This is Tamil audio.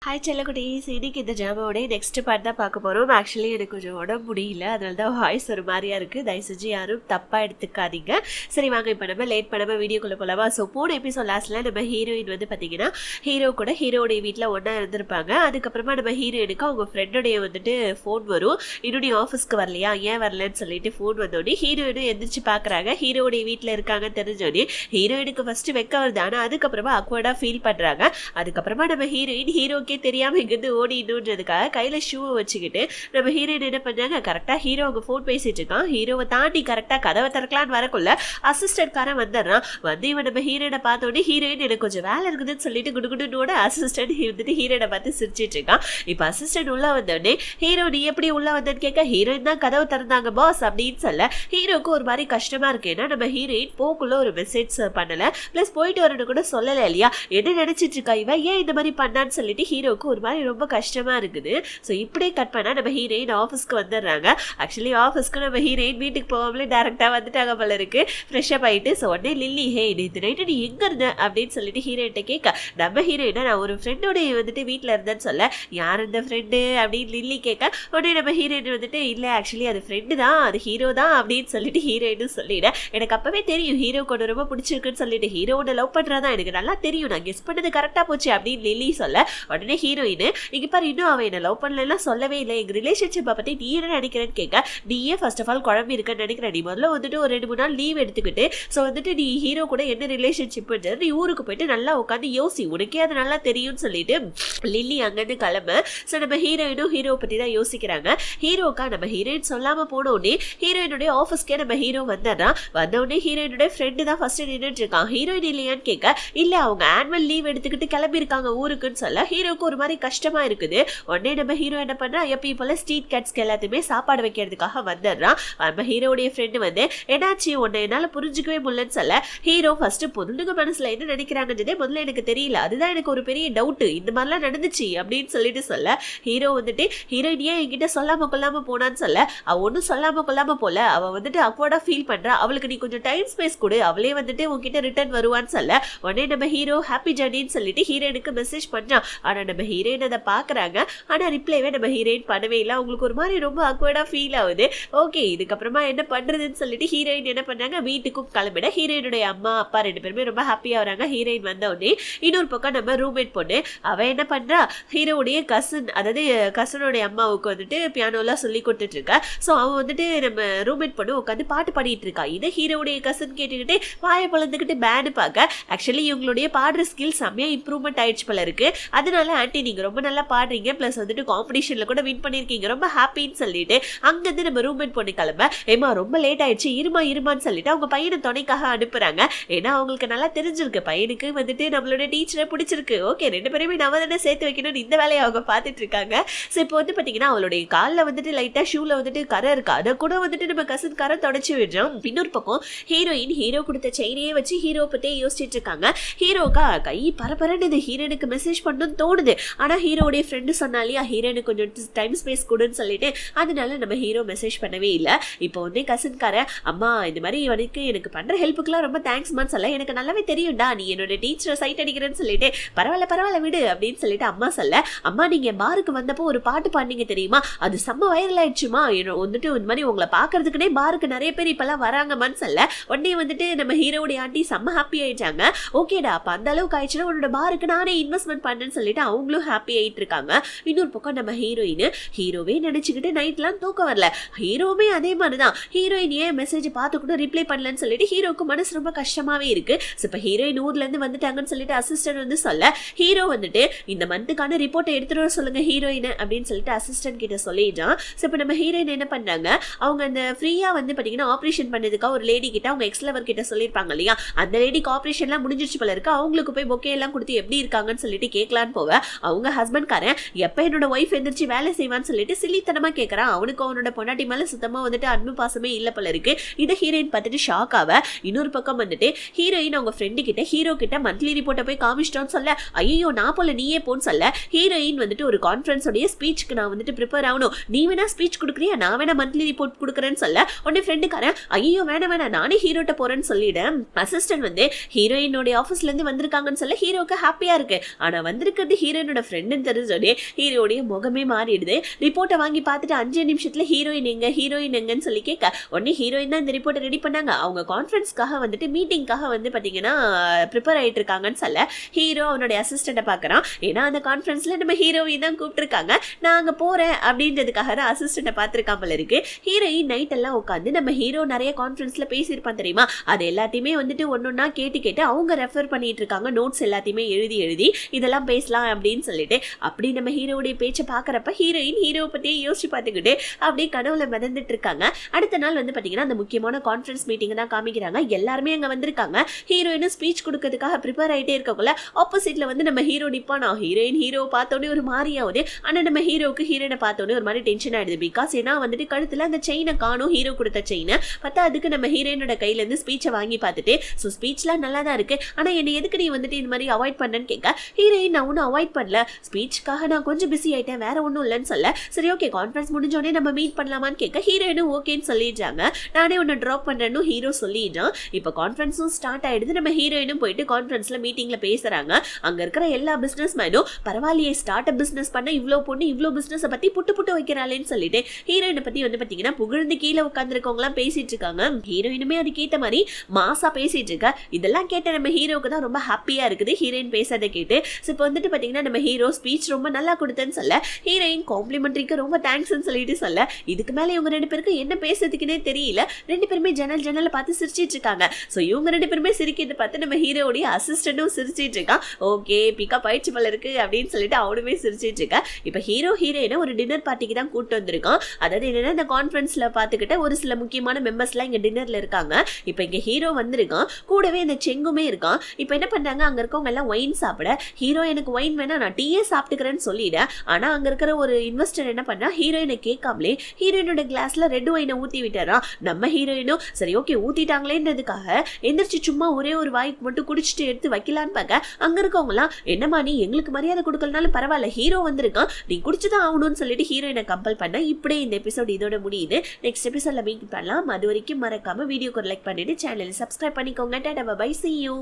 ஹாய் செல்லக்குட்டீஸ், இன்னைக்கு இந்த ஜாமாவோட நெக்ஸ்ட் பார்ட் தான் பார்க்க போகிறோம். ஆக்சுவலி எனக்கு கொஞ்சம் உடம்பு முடியல, அதனால தான் வாய்ஸ் ஒரு மாதிரியா இருக்குது. தயவு செஞ்சு யாரும் தப்பாக எடுத்துக்காதீங்க. சரி வாங்க, இப்போ நம்ம லேட் பண்ணாமல் வீடியோக்குள்ளே போகலாமா? ஸோ போன எபிசோட் லாஸ்ட்டில் நம்ம ஹீரோயின் வந்து பார்த்தீங்கன்னா ஹீரோ கூட ஹீரோடைய வீட்டில் ஒன்றா இருந்திருப்பாங்க. அதுக்கப்புறமா நம்ம ஹீரோயினுக்கு அவங்க ஃப்ரெண்டோடைய வந்துட்டு ஃபோன் வரும். இன்னும் நீ ஆஃபீஸ்க்கு வரலையா, ஏன் வரலன்னு சொல்லிட்டு ஃபோன் வந்தோடனே ஹீரோயினும் எந்திரிச்சு பார்க்குறாங்க. ஹீரோடைய வீட்டில் இருக்காங்கன்னு தெரிஞ்சோடனே ஹீரோயினுக்கு ஃபஸ்ட்டு வெக்க வருது, ஆனால் அதுக்கப்புறமா அக்வர்டாக ஃபீல் பண்ணுறாங்க. அதுக்கப்புறமா நம்ம ஹீரோக்கு தெரியாம இங்கிருந்து ஓடிடுன்றதுக்காக கையில ஷூவை வச்சுக்கிட்டு நம்ம ஹீரோயின் என்ன பண்ணாங்க, கரெக்டா ஹீரோ அவங்க போன் பேசிட்டு இருக்கான். ஹீரோவை தாண்டி கரெக்டா கதவை திறக்கலான்னு வரக்குள்ள அசிஸ்டன்ட் காரன் வந்துடுறான். வந்து இவன் நம்ம ஹீரோயினை பார்த்தோன்னே ஹீரோயின் எனக்கு கொஞ்சம் வேலை இருக்குதுன்னு சொல்லிட்டு குடுகுடுனோட அசிஸ்டன்ட் வந்துட்டு ஹீரோயினை பார்த்து சிரிச்சிட்டு இருக்கான். இப்ப அசிஸ்டன்ட் உள்ள வந்தோடனே ஹீரோ நீ எப்படி உள்ள வந்தேன்னு கேட்க, ஹீரோயின் தான் கதவை திறந்தாங்க பாஸ் அப்படின்னு சொல்ல ஹீரோக்கு ஒரு மாதிரி கஷ்டமா இருக்கு. ஏன்னா நம்ம ஹீரோயின் போக்குள்ள ஒரு மெசேஜ் பண்ணல, பிளஸ் போயிட்டு வரணும் கூட சொல்லல இல்லையா, என்ன நினைச்சிட்டு இருக்கா இவன், ஏன் இந்த மாதிரி பண்ணான்னு சொல்லிட்டு ஹீரோக்கு ஒரு மாதிரி ரொம்ப கஷ்டமா இருக்குது. ஸோ இப்படியே கட் பண்ணா நம்ம ஹீரோயின் ஆஃபீஸ்க்கு வந்துடுறாங்க. ஆக்சுவலி ஆஃபீஸ்க்கு நம்ம ஹீரோயின் வீட்டுக்கு போகாமலே டேரக்டா வந்துட்டாங்க போல இருக்கு, ஃப்ரெஷ்அப் ஆயிட்டு. ஸோ உடனே லில்லி, ஹே நேற்று நைட்டு நீ எங்க இருந்த அப்படின்னு சொல்லிட்டு ஹீரோயின்ட்ட கேட்க, நம்ம ஹீரோயினா நான் ஒரு ஃப்ரெண்டோட வந்துட்டு வீட்டில் இருந்தேன்னு சொல்ல, யார் இந்த ஃப்ரெண்டு அப்படின்னு லில்லி கேட்க, உடனே நம்ம ஹீரோயின் வந்துட்டு இல்லை ஆக்சுவலி அது ஃப்ரெண்டு தான், அது ஹீரோ தான் அப்படின்னு சொல்லிட்டு ஹீரோயின் சொல்லிட, எனக்கு அப்பவே தெரியும் ஹீரோ கொண்டு ரொம்ப பிடிச்சிருக்குன்னு சொல்லிட்டு ஹீரோட லவ் பண்றதா எனக்கு நல்லா தெரியும், நான் கெஸ் பண்ணது கரெக்டா போச்சு அப்படின்னு லில்லி சொல்ல, உடனே ஹீரோயின் இங்க பாரு இன்னும் அவன் என்ன லவ் பண்ணலாம் சொல்லவே இல்லை, எங்க ரிலேஷன்ஷிப்பை பத்தி நீ என்ன நினைக்கிறேன்னு கேட்க, நீயே ஃபர்ஸ்ட் ஆஃப் ஆல் குழம்பு இருக்குன்னு நினைக்கிறேன், நீ முதல்ல வந்துட்டு ஒரு 2-3 நாள் லீவ் எடுத்துக்கிட்டு ஸோ வந்துட்டு நீ ஹீரோ கூட என்ன ரிலேஷன்ஷிப்ன்றது நீ ஊருக்கு போயிட்டு நல்லா உட்காந்து யோசி, உனக்கே அது நல்லா தெரியும்னு சொல்லிட்டு லில்லி அங்கன்னு கிளம்ப. ஸோ நம்ம ஹீரோயினும் ஹீரோ பத்தி தான் யோசிக்கிறாங்க. ஹீரோக்கா நம்ம ஹீரோயின் சொல்லாம போனோடனே ஹீரோயினுடைய ஆஃபீஸ்க்கே நம்ம ஹீரோ வந்துடுறான். வந்தோடனே ஹீரோயினுடைய ஃப்ரெண்டு தான் ஃபர்ஸ்ட் நின்றுட்டு இருக்கான். ஹீரோயின் இல்லையான்னு கேட்க, இல்ல அவங்க ஆனுவல் லீவ் எடுத்துக்கிட்டு கிளம்பி இருக்காங்க ஊருக்குன்னு சொல்ல ஹீரோக்கு ஒரு மாதிரி கஷ்டமா இருக்குது. உடனே நம்ம ஹீரோ என்ன பண்றா, எப்பயும் போல ஸ்ட்ரீட் கேட்ஸ்க்கு எல்லாத்தையுமே சாப்பாடு வைக்கிறதுக்காக வந்துடுறான். நம்ம ஹீரோடைய ஃப்ரெண்டு வந்து என்னாச்சு உன்னை என்னால புரிஞ்சுக்கவே முடியலன்னு சொல்ல, ஹீரோ ஃபர்ஸ்ட் பொண்ணுங்க மனசுல என்ன நினைக்கிறாங்கன்றதே முதல்ல எனக்கு தெரியல, அதுதான் எனக்கு ஒரு பெரிய டவுட், இந்த மாதிரிலாம் நடந்துச்சு அப்படின்னு சொல்லிட்டு சொல்ல, ஹீரோ வந்துட்டு ஹீரோயின் ஏன் என்கிட்ட சொல்லாம கொள்ளாம போனான்னு சொல்ல, அவ ஒன்னும் சொல்லாம கொள்ளாம போல, அவ வந்துட்டு அக்வர்டா ஃபீல் பண்றா, அவளுக்கு நீ கொஞ்சம் டைம் ஸ்பேஸ் கொடு, அவளே வந்துட்டு உன்கிட்ட ரிட்டர்ன் வருவான்னு சொல்ல, உடனே நம்ம ஹீரோ ஹாப்பி ஜர்னின்னு சொல்லிட்டு ஹீரோயினுக்கு மெசேஜ் பண்றான். ஆனா நம்ம ஹீரோயின் அதை பாக்குறாங்க, ஆனா ரிப்ளைவே நம்ம ஹீரோயின் பண்ணவே இல்லை. அவங்களுக்கு ஒரு மாதிரி ரொம்ப அக்வர்டா ஃபீல் ஆகுது. ஓகே இதுக்கப்புறமா என்ன பண்றதுன்னு சொல்லிட்டு ஹீரோயின் என்ன பண்ணாங்க, வீட்டுக்கும் கிளம்பிட. ஹீரோயினுடைய அம்மா அப்பா 2 பேருமே ரொம்ப ஹாப்பியா வராங்க. ஹீரோயின் வந்த உடனே இன்னொரு பக்கம் நம்ம ரூம்மேட் பொண்ணு அவ என்ன பண்றா, ஹீரோடைய கசன் அதாவது கசனுடைய அம்மாவுக்கு வந்துட்டு பியானோலாம் சொல்லி கொடுத்துட்டு இருக்கா. ஸோ அவன் வந்துட்டு நம்ம ரூம்மேட் பொண்ணு உட்காந்து பாட்டு பாடிட்டு இருக்கா. இதை ஹீரோடைய கசன் கேட்டுக்கிட்டு வாயை பழந்துக்கிட்டு பேனு பார்க்க, ஆக்சுவலி இவங்களுடைய பாடுற ஸ்கில் செம்மையா இம்ப்ரூவ்மெண்ட் ஆயிடுச்சு போல இருக்கு. அதனால ஆண்டி நீங்க ரொம்ப நல்லா பாடுறீங்க, பிளஸ் வந்துட்டு காம்படிஷன்ல கூட வின் பண்ணிருக்கீங்க, ரொம்ப ஹாப்பின்னு சொல்லிட்டு அங்கிருந்து நம்ம ரூம்மேட் பொண்ணு கிளம்ப, ஏமா ரொம்ப லேட் ஆயிடுச்சு இருமான்னு சொல்லிட்டு அவங்க பையனை துணைக்காக அனுப்புறாங்க. ஏன்னா அவங்களுக்கு நல்லா தெரிஞ்சிருக்கு பையனுக்கு வந்துட்டு நம்மளோட டீச்சரை பிடிச்சிருக்கு. ஓகே 2 பேருமே நம்ம தானே சேர்த்து வைக்கணும்னு இந்த வேலையை அவங்க பார்த்துட்டு இருக்காங்க. ஸோ இப்போ வந்து பாத்தீங்கன்னா அவளுடைய காலில் வந்துட்டு லைட்டா ஷூல வந்துட்டு கரை இருக்கு, அதை கூட வந்துட்டு நம்ம கசன் கரை தொடச்சு விடுறோம். இன்னொரு பக்கம் ஹீரோயின் ஹீரோ கொடுத்த செயினையே வச்சு ஹீரோ பத்தியே யோசிச்சுட்டு இருக்காங்க. ஹீரோக்கா கை பரபரன்னு ஹீரோனுக்கு மெசேஜ் பண்ணணும்னு தோணுது, ஆனா ஹீரோடைய ஃப்ரெண்டு சொன்னாலியா ஹீரோனுக்கு கொஞ்சம் டைம் ஸ்பேஸ் கொடுன்னு சொல்லிட்டு அதனால நம்ம ஹீரோ மெசேஜ் பண்ணவே இல்லை. இப்போ வந்து கசன்கார அம்மா இந்த மாதிரி எனக்கு பண்ற ஹெல்ப்புக்குலாம் ரொம்ப தேங்க்ஸ்மான்னு சொல்ல, எனக்கு நல்லாவே தெரியும்டா நீ என்னோட டீச்சரை சைட் அடிக்கிறேன்னு சொல்லிட்டு பரவாயில்ல விடு அப்படின்னு சொல்லிட்டு அம்மா சொல்ல, அம்மா நீங்க பாருக்கு வந்தப்போ ஒரு பாட்டு பாடினீங்க தெரியுமா, அது செம்ம வைரல் ஆயிடுச்சுமா, வந்துட்டு இந்த மாதிரி உங்களை பாக்குறதுக்குனே பாருக்கு நிறைய பேர் இப்பெல்லாம் வராங்கம்மான்னு சொல்ல, உடனே வந்துட்டு நம்ம ஹீரோடைய ஆண்டி செம்ம ஹாப்பி ஆயிட்டாங்க. ஓகேடா அப்ப அந்த அளவுக்கு ஆயிடுச்சுன்னா உன்னோட பாருக்கு நானே இன்வெஸ்ட்மெண்ட் பண்ணேன்னு சொல்லிட்டு அவங்களும் ஹாப்பி ஆயிட்டு இருக்காங்க. இன்னொரு பக்கம் நம்ம ஹீரோவே நினைச்சுக்கிட்டு நைட்லாம் தூக்கம் வரல. ஹீரோவே அதே மாதிரிதான், ஹீரோயின் ஏன் மெசேஜ் பார்த்து கூட ரிப்ளை பண்ணலன்னு சொல்லிட்டு ஹீரோக்கு மனசு ரொம்ப கஷ்டமாவே இருக்கு. இப்ப ஹீரோயின் ஊர்ல இருந்து வந்துட்டாங்கன்னு சொல்லிட்டு அசிஸ்டன்ட் வந்து சொல்ல, ஹீரோ வந்துட்டு இந்த மந்த்துக்கான ரிப்போர்ட்டை எடுத்துட்டு வர சொல்லுங்க ஹீரோயின் அப்படின்னு சொல்லிட்டு அசிஸ்டன்ட் கிட்ட சொல்லிடுறான். இப்ப நம்ம ஹீரோயின் என்ன பண்றாங்க, அவங்க அந்த ஃப்ரீயா வந்து பாத்தீங்கன்னா ஆபரேஷன் பண்ணதுக்கா ஒரு லேடி கிட்ட அவங்க எக்ஸ்லவர் கிட்ட சொல்லிருப்பாங்க இல்லையா, அந்த லேடிக்கு ஆபரேஷன் எல்லாம் முடிஞ்சிருச்சு போல இருக்கு, அவங்களுக்கு போய் பொக்கே எல்லாம் கொடுத்து எப்படி இருக்காங்கன்னு சொல்லிட்டு கேட்கலான்னு போக, அவங்க ஹஸ்பண்ட் காரன் எப்ப என்னோட ஒய்ஃப் எந்திரிச்சு வேலை செய்வான்னு சொல்லிட்டு சில்லித்தனமா கேட்கறான். அவனுக்கு அவனோட பொண்டாட்டி மேல சுத்தமா வந்துட்டு அன்பு பாசமே இல்ல போல இருக்கு. இதை ஹீரோயின் பார்த்துட்டு ஷாக் ஆவ. இன்னொரு பக்கம் வந்துட்டு ஹீரோயின் அவங்க ஃப்ரெண்டு கிட்ட ஹீரோ கிட்ட மந்த்லி ரிப்போர்ட்டை போய் காமிச்சிட்டோன்னு சொல்ல, ஐயோ நான் போல நீயே போன்னு சொல்ல, ஹீரோயின் வந்துட்டு ஒரு கான்ஃபரன்ஸோடைய ஸ்பீச்சுக்கு நான் வந்துட்டு ப்ரிப்பேர் ஆகணும், நீ வேணா ஸ்பீச் கொடுக்குறியா நான் வேணா மந்த்லி ரிப்போர்ட் கொடுக்குறேன்னு சொல்ல, உடனே ஃப்ரெண்டுக்காரன் ஐயோ வேணா நானே ஹீரோட்ட போறேன்னு சொல்லிட்டேன். அசிஸ்டன்ட் வந்து ஹீரோயினோட ஆஃபீஸ்ல இருந்து வந்திருக்காங்கன்னு சொல்ல ஹீரோக்கு ஹாப்பியா இருக்கு. ஆனா வந்திருக்கிறது ஹீரோ ஹீரோயினோட ஃப்ரெண்டுன்னு தெரிஞ்சோடனே ஹீரோடைய முகமே மாறிடுது. ரிப்போர்ட்டை வாங்கி பார்த்துட்டு 5 நிமிஷத்துல ஹீரோயின் எங்கன்னு சொல்லி கேட்க உடனே ஹீரோயின் தான் இந்த ரிப்போர்ட்டை ரெடி பண்ணாங்க. அவங்க கான்ஃபரன்ஸ்க்காக வந்துட்டு மீட்டிங்காக வந்து பாத்தீங்கன்னா ப்ரிப்பேர் ஆயிட்டு இருக்காங்கன்னு சொல்ல ஹீரோ அவனுடைய அசிஸ்டண்ட்டை பார்க்கறான். ஏன்னா அந்த கான்ஃபரன்ஸ்ல நம்ம ஹீரோயின் தான் கூப்பிட்டுருக்காங்க, நான் அங்க போறேன் அப்படின்றதுக்காக தான் அசிஸ்டண்ட்டை பார்த்துருக்காம போல இருக்கு. ஹீரோயின் நைட் எல்லாம் உட்காந்து நம்ம ஹீரோ நிறைய கான்ஃபரன்ஸ்ல பேசியிருப்பான் தெரியுமா, அது எல்லாத்தையுமே வந்துட்டு ஒன்னொன்னா கேட்டு அவங்க ரெஃபர் பண்ணிட்டு இருக்காங்க. நோட்ஸ் எல்லாத்தையுமே எழுதி இதெல்லாம் பேசலாம் அப்படின்னு சொல்லிட்டு அப்படி நம்ம ஹீரோடைய பேச்சை பாக்குறப்ப ஹீரோயின் ஹீரோ பத்தியே யோசிச்சு பார்த்துக்கிட்டு அப்படியே கனவுல மிதந்துட்டு இருக்காங்க. அடுத்த நாள் வந்து பாத்தீங்கன்னா அந்த முக்கியமான கான்ஃபரன்ஸ் மீட்டிங் தான் காமிக்கிறாங்க. எல்லாருமே அங்க வந்திருக்காங்க. ஹீரோயின் ஸ்பீச் கொடுக்கறதுக்காக ப்ரிப்பேர் ஆயிட்டே இருக்கக்குள்ள ஆப்போசிட்ல வந்து நம்ம ஹீரோ நிப்பானா. ஹீரோ பார்த்தோன்னே ஒரு மாதிரி ஆகுது. ஆனா நம்ம ஹீரோக்கு ஹீரோயினை பார்த்தோன்னே ஒரு மாதிரி டென்ஷன் ஆயிடுது. பிகாஸ் ஏன்னா வந்துட்டு கழுத்துல அந்த செயினை காணும், ஹீரோ கொடுத்த செயினை பார்த்தா அதுக்கு நம்ம ஹீரோயினோட கையில இருந்து ஸ்பீச்சை வாங்கி பார்த்துட்டு ஸோ ஸ்பீச்லாம் நல்லா தான் இருக்கு, ஆனா என்ன எதுக்கு நீ வந்துட்டு இந்த மாதிரி அவாய்ட் பண்ணேன்னு கேட்க ஹீரோயின் நான் ஒன்னும் அவாய்ட் பண்ணல, ஸ்பீச்சுக்காக நான் கொஞ்சம் பிஸி ஆயிட்டேன், வேற ஒன்றும் இல்லைன்னு சொல்ல சரி ஓகே கான்ஃபரன்ஸ் முடிஞ்சோடனே நம்ம மீட் பண்ணலாமான்னு கேட்க ஹீரோயினும் ஓகேன்னு சொல்லிடுறாங்க. நானே உன்னை ட்ராப் பண்றேன்னு ஹீரோ சொல்லிடுறான். இப்போ கான்ஃபரன்ஸும் ஸ்டார்ட் ஆயிடுது. நம்ம ஹீரோயினும் போயிட்டு கான்ஃபரன்ஸ்ல மீட்டிங்ல பேசுறாங்க. அங்க இருக்கிற எல்லா பிசினஸ் மேனும் பரவாயில்லையே ஸ்டார்ட் அப் பிசினஸ் பண்ண இவ்வளோ பொண்ணு இவ்வளோ பிசினஸ் பத்தி புட்டு வைக்கிறாளேன்னு சொல்லிட்டு ஹீரோயினை பத்தி வந்து பாத்தீங்கன்னா புகழ்ந்து கீழே உட்காந்துருக்கவங்களாம் பேசிட்டு இருக்காங்க. ஹீரோயினுமே அதுக்கேற்ற மாதிரி மாசா பேசிட்டு இருக்கா. இதெல்லாம் கேட்ட நம்ம ஹீரோக்கு தான் ரொம்ப ஹாப்பியா இருக்குது ஹீரோயின் பேசுறதை கேட்டு. இப்போ வந்துட்டு பாத்தீங்கன்னா நம்ம ஹீரோ ஸ்பீச் ரொம்ப நல்லா கொடுத்தேன்னு சொல்ல ஹீரோயின் காம்ப்ளிமெண்ட்ரிக்கு ரொம்ப தேங்க்ஸ்ன்னு சொல்லிட்டு சொல்ல இதுக்கு மேல இவங்க 2 பேருக்கு என்ன பேசுறதுக்குன்னே தெரியல. 2 பேருமே ஜன்னல பார்த்து சிரிச்சிட்டு இருக்காங்க. ஸோ இவங்க 2 பேருமே சிரிக்கிறத பார்த்து நம்ம ஹீரோடைய அசிஸ்டன்டும் சிரிச்சிட்டு இருக்கான். ஓகே பிக்கப் ஆயிடுச்சு போல இருக்கு அப்படின்னு சொல்லிட்டு அவனுமே சிரிச்சிட்டு இருக்கா. இப்போ ஹீரோயினை ஒரு டின்னர் பார்ட்டிக்கு தான் கூட்டு வந்திருக்கான். அதாவது என்னன்னா இந்த கான்ஃபரன்ஸ்ல பார்த்துக்கிட்ட ஒரு சில முக்கியமான மெம்பர்ஸ்லாம் இங்க டின்னர்ல இருக்காங்க. இப்போ இங்க ஹீரோ வந்திருக்கான், கூடவே இந்த செங்குமே இருக்கான். இப்போ என்ன பண்றாங்க அங்க இருக்கவங்க எல்லாம் ஒயின் சாப்பிட ஹீரோ எனக்கு ஒயின் வேணா நான் டீயே சாப்பிட்டுக்கிறேன்னு சொல்லிட. ஆனா அங்க இருக்கிற ஒரு இன்வெஸ்டர் என்ன பண்ணா ஹீரோயினை கேட்காமலே ஹீரோயினோட கிளாஸ்ல ரெட் ஒயினை ஊத்தி விட்டாராம். நம்ம ஹீரோயினும் சரி ஓகே ஊத்திட்டாங்களேன்றதுக்காக எந்திரிச்சு சும்மா ஒரே ஒரு வாய்க்கு மட்டும் குடிச்சிட்டு எடுத்து வைக்கலான்னு பார்க்க அங்க இருக்கவங்கலாம் என்னமா நீ எங்களுக்கு மரியாதை கொடுக்கலனாலும் பரவாயில்ல, ஹீரோ வந்திருக்கான் நீ குடிச்சுதான் ஆகணும்னு சொல்லிட்டு ஹீரோயினை கம்பல் பண்ண. இப்படியே இந்த எபிசோட் இதோட முடியுது. நெக்ஸ்ட் எபிசோட்ல மீட் பண்ணலாம். அது வரைக்கும் மறக்காம வீடியோக்கு லைக் பண்ணிட்டு சேனலை சப்ஸ்கிரைப் பண்ணிக்கோங்க. டாடா பை, see you.